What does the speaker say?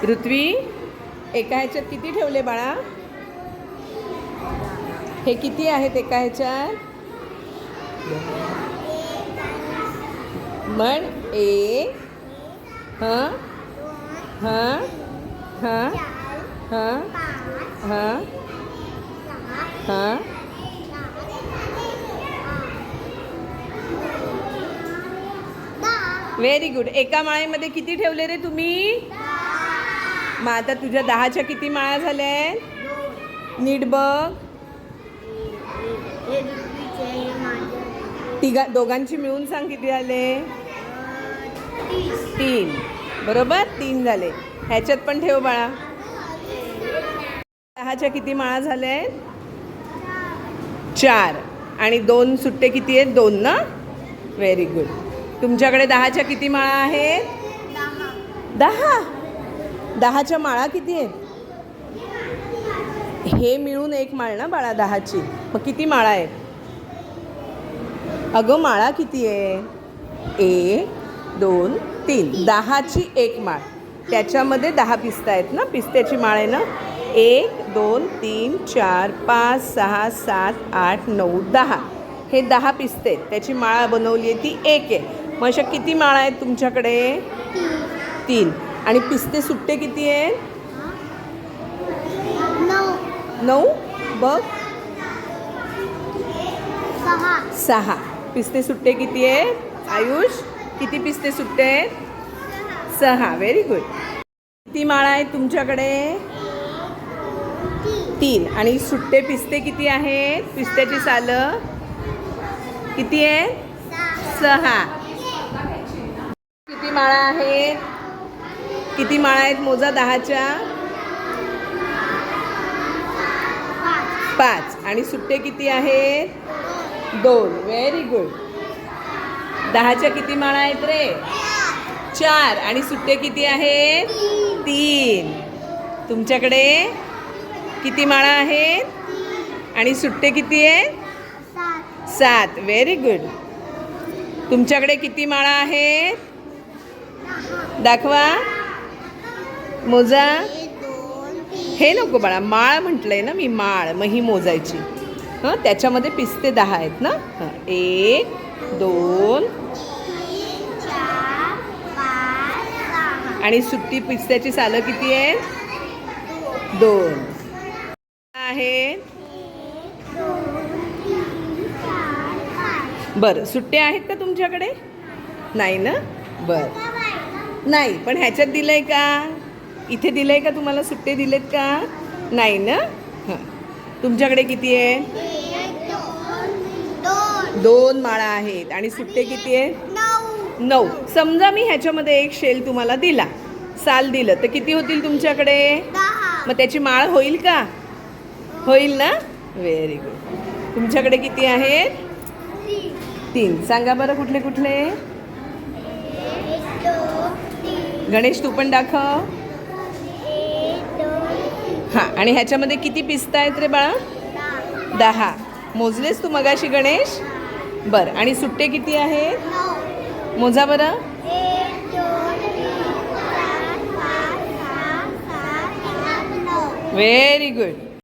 ऋत्वी, एका ह्याच्यात किती ठेवले बाळा? हे किती आहेत एका ह्याच्यात? म्हण एक. हां हां हां हां हां हां. Very good. एका माळेमध्ये किती ठेवले रे तुम्ही? मग आता तुझ्या 10च्या किती माळा झाल्या? नीट बघ. दोघांची मिळून सांग किती झाले? 3. बरोबर, 3 झाले. ह्याच्यात पण ठेव बाळा. 10च्या किती माळा झाल्या? 4. आणि 2 सुट्टे किती आहेत? 2 ना. Very good. तुमच्याकडे 10च्या किती माळा आहेत? 10. 10च्या माळा किती आहेत? हे मिळून एक माळ ना बाळा 10ची. मग किती माळा आहेत? अगं माळा किती आहे? 1 2 3. 10ची एक माळ. त्याच्यामध्ये 10 पिस्ता आहेत ना. पिस्त्याची माळ आहे ना. 1 2 3 4 5 6 7 8 9 10. हे 10 पिस्ते आहेत. त्याची माळा बनवली आहे ती 1 आहे. मग अशा किती माळा आहेत तुमच्याकडे? 3. आणि पिस्ते सुट्टे किती आहेत? 9. बघ. 6. पिस्ते सुट्टे किती आहेत? आयुष, किती पिस्ते सुट्टे आहेत? 6. Very good. किती माळा आहेत तुमच्याकडे? 3. आणि सुट्टे पिस्ते किती आहेत? पिस्त्याची सालं किती आहेत? 6. किती माळा आहेत? किती माळा आहेत मोजा 10च्या? 5. आणि सुट्टे किती आहेत? 2. Very good. 10च्या किती माळा आहेत रे? 4. आणि सुट्टे किती आहेत? 3. तुमच्याकडे किती माळा आहेत? आणि सुट्टे किती आहेत? 7. Very good. तुमच्याकडे किती माळा आहेत? दाखवा. मोजा. हे नको बाळा, माळ म्हटलंय ना मी, माळ. मग ही मोजायची. हां, त्याच्यामध्ये पिस्ते 10 आहेत ना. हां, 1 2 आणि सुट्टी पिस्त्याची सालं किती आहेत? 2 आहेत. बरं, सुट्टे आहेत का तुमच्याकडे? नाही ना. बरं, नाही. पण ह्याच्यात दिलंय का? इथे दिलंय का तुम्हाला? सुट्टे दिलेत का? नाही ना. हां, तुमच्याकडे किती आहे? 2 माळा आहेत. आणि सुट्टे किती आहेत? 9. समजा मी ह्याच्यामध्ये एक शेल तुम्हाला दिला, साल दिलं, तर किती होतील तुमच्याकडे? 10. मग त्याची माळ होईल का? होईल ना. Very good. तुमच्याकडे किती आहेत? 3. सांगा बरं कुठले कुठले? गणेश, तू पण दाखव. हां, आणि ह्याच्यामध्ये किती पिस्ता आहेत रे बाळा? 10. मोजलेस तू मगाशी गणेश? बरं, आणि सुट्टे किती आहेत? मोजा बरं. Very good.